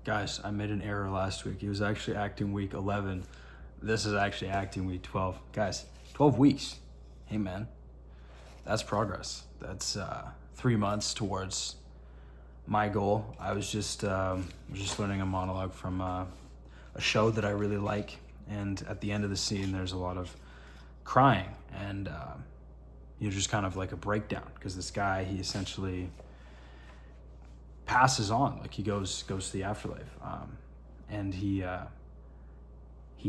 Guys, I made an error last week. It was actually acting week 11. This is actually acting week 12. Guys, 12 weeks. Hey, man, that's progress. That's 3 months towards my goal. I was just learning a monologue from a show that I really like. And at the end of the scene, there's a lot of crying. And just kind of like a breakdown. Because this guy, he essentially passes on, like he goes to the afterlife, and he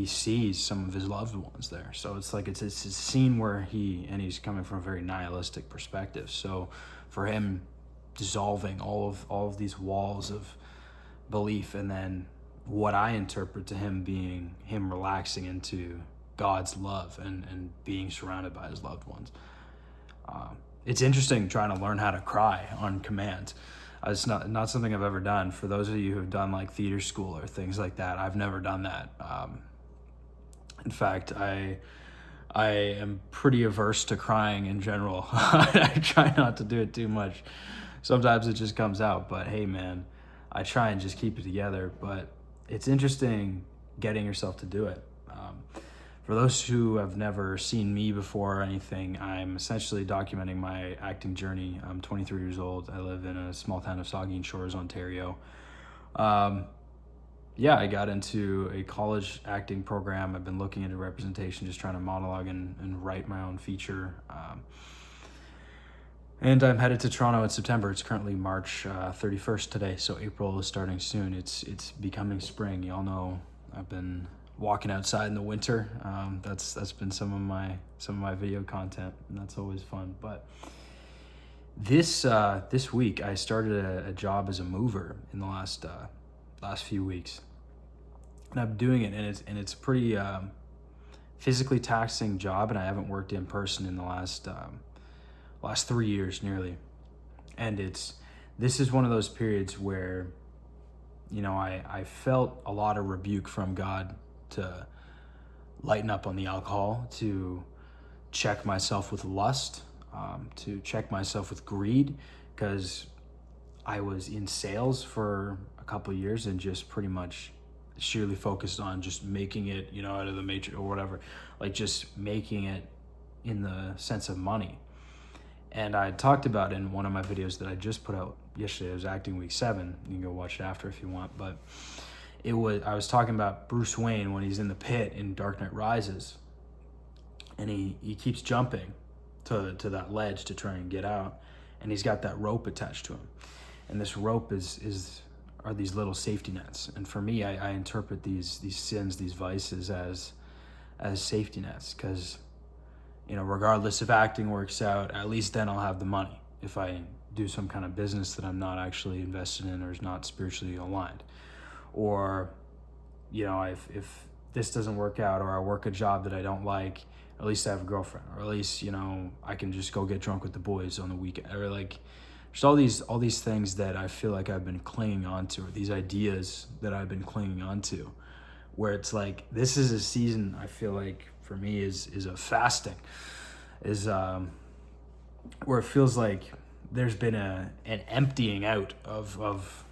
sees some of his loved ones there. So it's like it's a scene where he's coming from a very nihilistic perspective. So for him, dissolving all of these walls of belief, and then what I interpret to him being him relaxing into God's love and being surrounded by his loved ones. It's interesting trying to learn how to cry on command. It's not something I've ever done. For those of you who have done like theater school or things like that, I've never done that. In fact, I am pretty averse to crying in general. I try not to do it too much. Sometimes it just comes out, but hey, man, I try and just keep it together. But it's interesting getting yourself to do it. For those who have never seen me before or anything, I'm essentially documenting my acting journey. I'm 23 years old. I live in a small town of Saugeen Shores, Ontario. I got into a college acting program. I've been looking into representation, just trying to monologue and write my own feature. And I'm headed to Toronto in September. It's currently March 31st today, so April is starting soon. It's becoming spring. Y'all know I've been walking outside in the winter. That's been some of my video content, and that's always fun. But this week I started a job as a mover in the last few weeks, and I'm doing it, and it's pretty physically taxing job, and I haven't worked in person in the last 3 years nearly, and this is one of those periods where I felt a lot of rebuke from God to lighten up on the alcohol, to check myself with lust, to check myself with greed, because I was in sales for a couple of years and just pretty much sheerly focused on just making it, out of the matrix or whatever, like just making it in the sense of money. And I talked about in one of my videos that I just put out yesterday. It was acting week 7. You can go watch it after if you want, but I was talking about Bruce Wayne when he's in the pit in Dark Knight Rises, and he keeps jumping to that ledge to try and get out, and he's got that rope attached to him, and this rope are these little safety nets. And for me, I interpret these sins, these vices as safety nets, because regardless if acting works out, at least then I'll have the money if I do some kind of business that I'm not actually invested in or is not spiritually aligned. Or, if this doesn't work out, or I work a job that I don't like, at least I have a girlfriend, or at least, I can just go get drunk with the boys on the weekend, or like, just all these things that I feel like I've been clinging on to, or these ideas that I've been clinging on to, where it's like, this is a season I feel like for me is a fasting, where it feels like there's been an emptying out of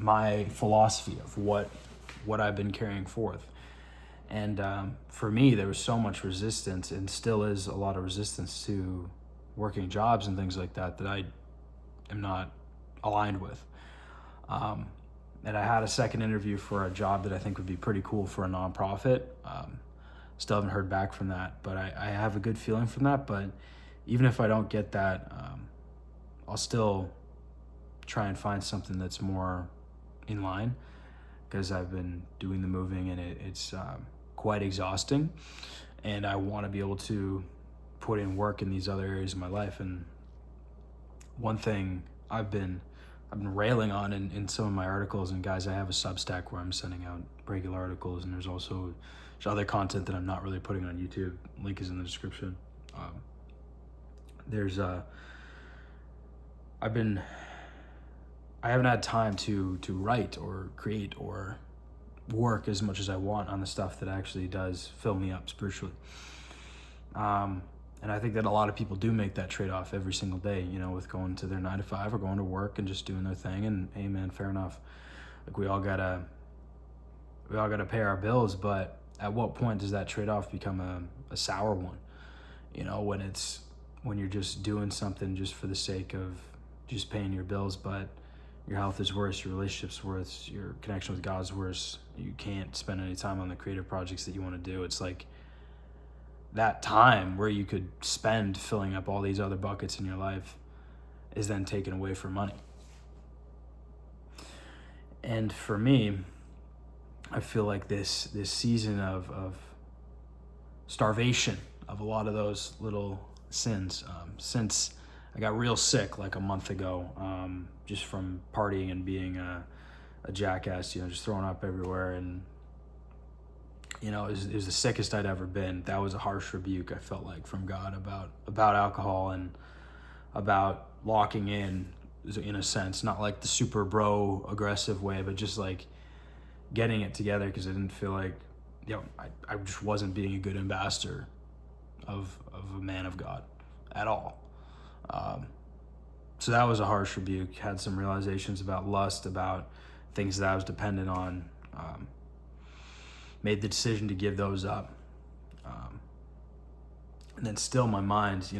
my philosophy of what I've been carrying forth. And for me, there was so much resistance, and still is a lot of resistance to working jobs and things like that I am not aligned with. And I had a second interview for a job that I think would be pretty cool for a nonprofit. Still haven't heard back from that, but I have a good feeling from that. But even if I don't get that, I'll still try and find something that's more in line, because I've been doing the moving, and it's quite exhausting, and I want to be able to put in work in these other areas of my life. And one thing I've been railing on in some of my articles, and guys, I have a Substack where I'm sending out regular articles, and there's other content that I'm not really putting on YouTube. Link is in the description. I haven't had time to write or create or work as much as I want on the stuff that actually does fill me up spiritually. And I think that a lot of people do make that trade-off every single day, with going to their 9 to 5 or going to work and just doing their thing. And hey, man, fair enough. Like we all gotta pay our bills, but at what point does that trade-off become a sour one? When you're just doing something just for the sake of just paying your bills, but your health is worse, your relationship's worse, your connection with God's worse, you can't spend any time on the creative projects that you want to do. It's like that time where you could spend filling up all these other buckets in your life is then taken away for money. And for me, I feel like this season of starvation of a lot of those little sins, since I got real sick like a month ago, just from partying and being a jackass, just throwing up everywhere, and it was the sickest I'd ever been. That was a harsh rebuke, I felt like, from God about alcohol and about locking in a sense, not like the super bro aggressive way, but just like getting it together, because I didn't feel like, I just wasn't being a good ambassador of a man of God at all. So that was a harsh rebuke. Had some realizations about lust, about things that I was dependent on. Made the decision to give those up. And then still my mind,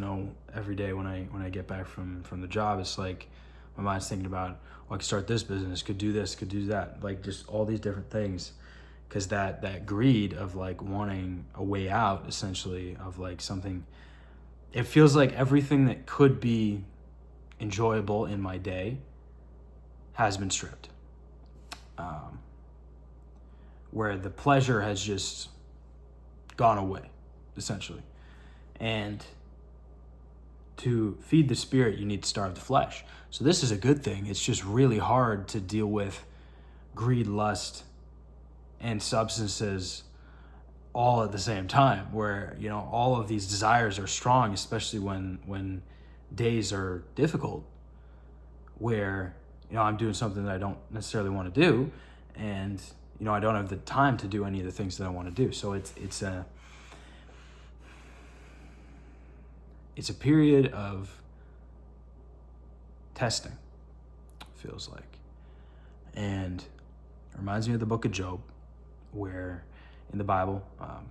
every day when I get back from the job, it's like my mind's thinking about, I could start this business, could do this, could do that, like just all these different things. Because that greed of like wanting a way out, essentially, of like something, it feels like everything that could be enjoyable in my day has been stripped. Where the pleasure has just gone away, essentially. And to feed the spirit, you need to starve the flesh. So this is a good thing. It's just really hard to deal with greed, lust, and substances all at the same time, where all of these desires are strong, especially when days are difficult, where I'm doing something that I don't necessarily want to do, and I don't have the time to do any of the things that I want to do. So it's a period of testing, feels like. And it reminds me of the book of Job, where in the Bible,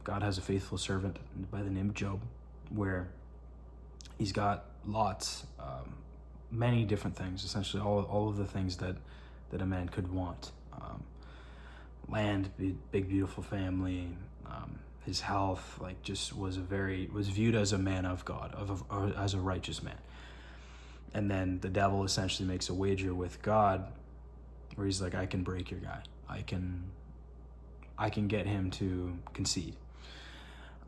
God has a faithful servant by the name of Job, where he's got lots, many different things, essentially all of the things that a man could want. Land, big beautiful family, his health, like just was viewed as a man of God, as a righteous man. And then the devil essentially makes a wager with God, where he's like, I can break your guy. I can get him to concede.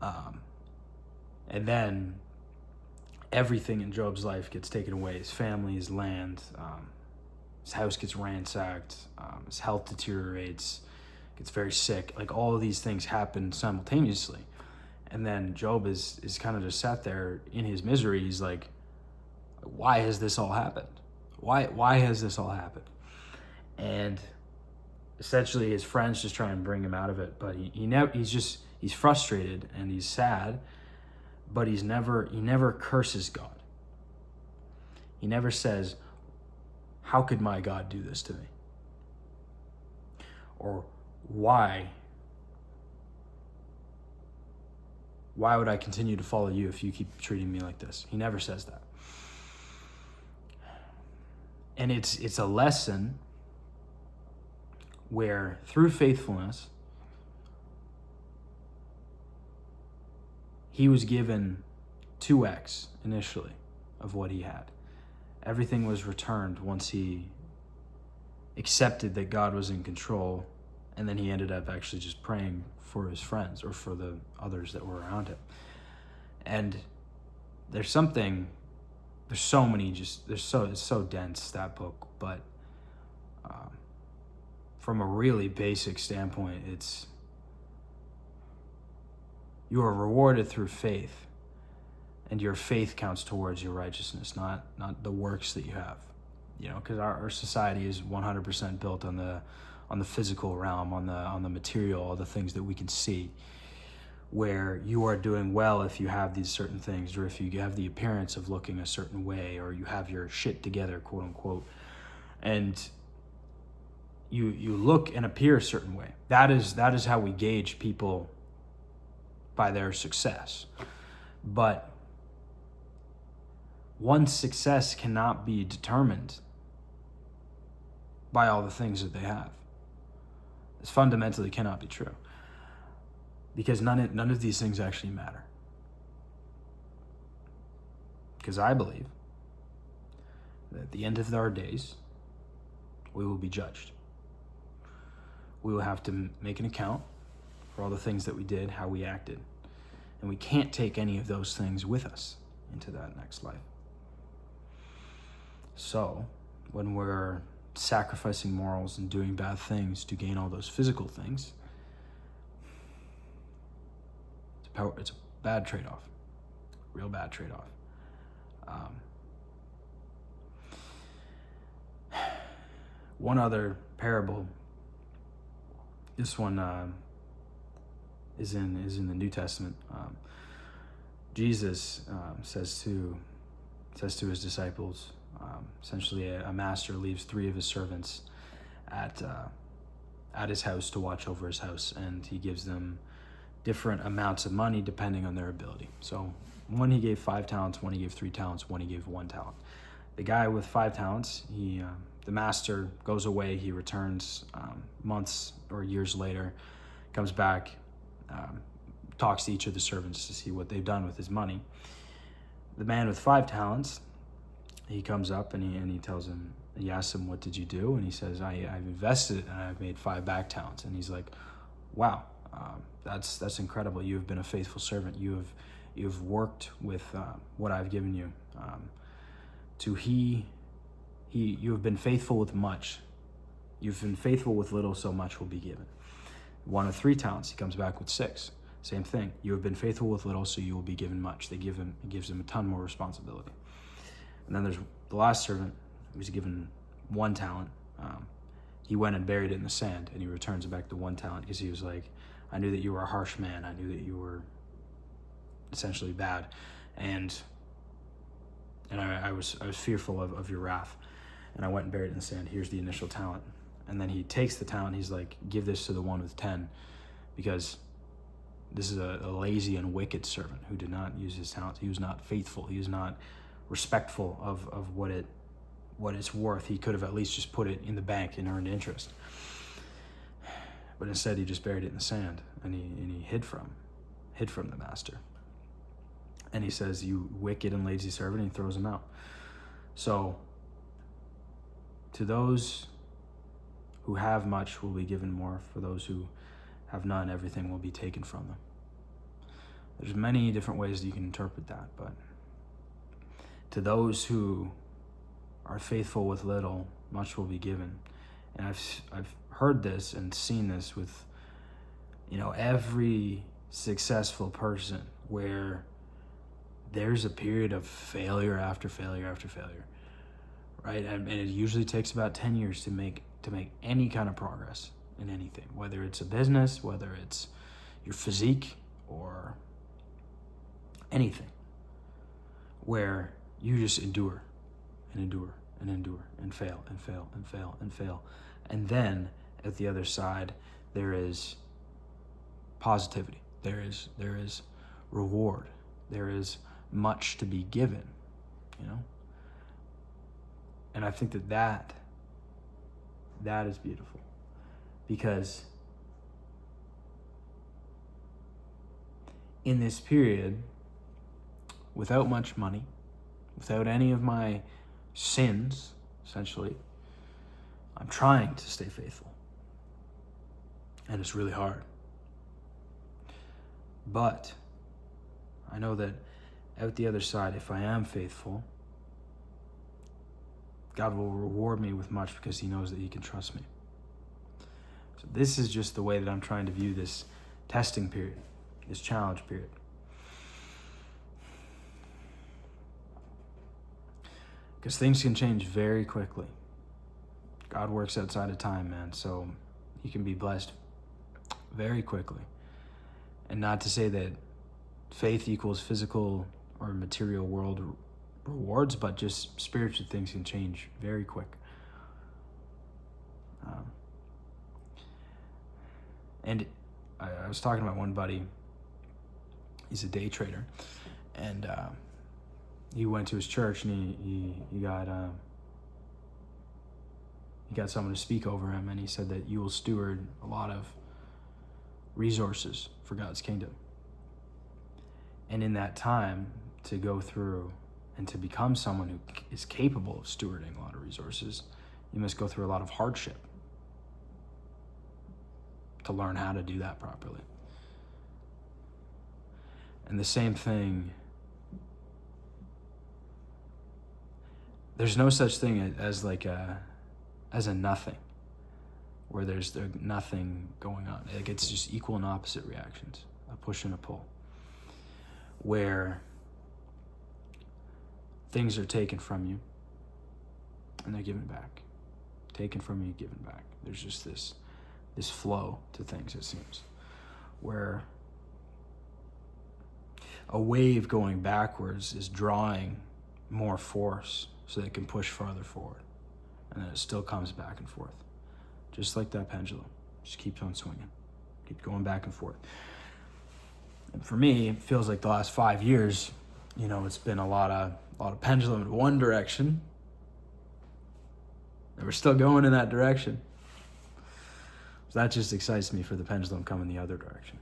And then everything in Job's life gets taken away. His family, his land, his house gets ransacked, his health deteriorates, gets very sick. Like all of these things happen simultaneously. And then Job is kind of just sat there in his misery. He's like, why has this all happened? Why has this all happened? And essentially his friends just try and bring him out of it, but he's frustrated and he's sad, but he never curses God. He never says, how could my God do this to me? Or why would I continue to follow you if you keep treating me like this? He never says that. And it's a lesson where through faithfulness, he was given 2x initially of what he had. Everything was returned once he accepted that God was in control, and then he ended up actually just praying for his friends or for the others that were around him. And it's so dense, that book, but from a really basic standpoint, it's you are rewarded through faith, and your faith counts towards your righteousness, not the works that you have. Because our society is 100% built on the physical realm, on the material, all the things that we can see, where you are doing well if you have these certain things, or if you have the appearance of looking a certain way, or you have your shit together, quote unquote. And you look and appear a certain way. That is how we gauge people by their success. But one's success cannot be determined by all the things that they have. This fundamentally cannot be true, because none of these things actually matter. Because I believe that at the end of our days, we will be judged. We will have to make an account for all the things that we did, how we acted. And we can't take any of those things with us into that next life. So, when we're sacrificing morals and doing bad things to gain all those physical things, it's a bad trade-off. Real bad trade-off. One other parable. This one is in the New Testament. Jesus says to his disciples, essentially, a master leaves 3 of his servants at his house to watch over his house, and he gives them different amounts of money depending on their ability. So one he gave 5 talents, one he gave 3 talents, one he gave 1 talent. The guy with 5 talents, the master goes away. He returns months or years later, comes back, talks to each of the servants to see what they've done with his money. The man with 5 talents, he comes up and he tells him, he asks him, "What did you do?" And he says, I've invested and I've made 5 back talents. And he's like, "Wow, that's incredible. You have been a faithful servant. You've worked with what I've given you. You have been faithful with much. You've been faithful with little, so much will be given." One of 3 talents, he comes back with 6. Same thing. You have been faithful with little, so you will be given much. It gives him a ton more responsibility. And then there's the last servant who was given 1 talent. He went and buried it in the sand, and he returns back the 1 talent because he was like, "I knew that you were a harsh man. I knew that you were essentially bad, and I was fearful of your wrath, and I went and buried it in the sand. Here's the initial talent." And then he takes the talent. He's like, "Give this to the one with 10, because this is a lazy and wicked servant who did not use his talent. He was not faithful. He was not respectful of what it's worth. He could have at least just put it in the bank and earned interest. But instead, he just buried it in the sand, and he hid from the master. And he says, "You wicked and lazy servant," and he throws him out. So, to those who have much will be given more. For those who have none, everything will be taken from them. There's many different ways that you can interpret that, but to those who are faithful with little, much will be given. And I've heard this and seen this with, every successful person, where there's a period of failure after failure after failure, right? And it usually takes about 10 years to make any kind of progress in anything, whether it's a business, whether it's your physique, or anything, where you just endure and endure and endure and fail and fail and fail and fail. And then at the other side, there is positivity. There is reward. There is much to be given, And I think that is beautiful, because in this period, without much money, without any of my sins, essentially, I'm trying to stay faithful. And it's really hard. But I know that out the other side, if I am faithful, God will reward me with much, because he knows that he can trust me. So this is just the way that I'm trying to view this testing period, this challenge period. Because things can change very quickly. God works outside of time, man, so you can be blessed very quickly. And not to say that faith equals physical or material world rewards, but just spiritual things can change very quick. And I was talking to my one buddy. He's a day trader, and he went to his church, and he got someone to speak over him, and he said that you will steward a lot of resources for God's kingdom. And in that time, to go through and to become someone who is capable of stewarding a lot of resources, you must go through a lot of hardship to learn how to do that properly. And the same thing, there's no such thing as a nothing, where there's nothing going on. Like, it's just equal and opposite reactions, a push and a pull, where things are taken from you and they're given back. Taken from you, given back. There's just this flow to things, it seems, where a wave going backwards is drawing more force so that it can push farther forward. And then it still comes back and forth. Just like that pendulum. Just keeps on swinging. Keep going back and forth. And for me, it feels like the last 5 years, it's been a lot of pendulum in one direction. And we're still going in that direction. So that just excites me for the pendulum coming the other direction.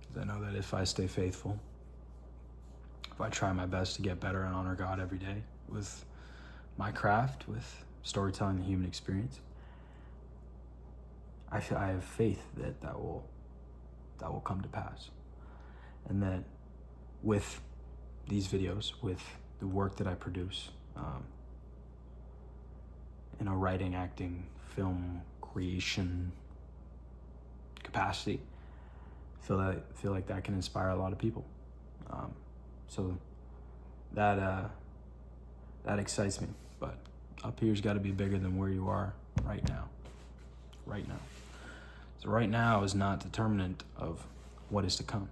Because I know that if I stay faithful, if I try my best to get better and honor God every day with my craft, with storytelling the human experience, I have faith that will come to pass. And that with these videos, with the work that I produce, in a writing, acting, film creation capacity, feel like that can inspire a lot of people. So that excites me. But up here's got to be bigger than where you are right now. Right now. So right now is not determinant of what is to come.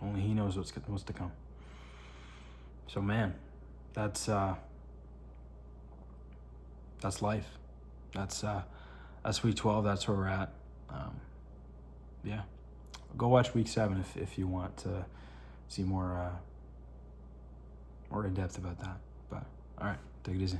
Only He knows what's to come. So man, that's life. That's week 12. That's where we're at. Yeah, go watch week 7 if you want to see more in depth about that. But all right, take it easy.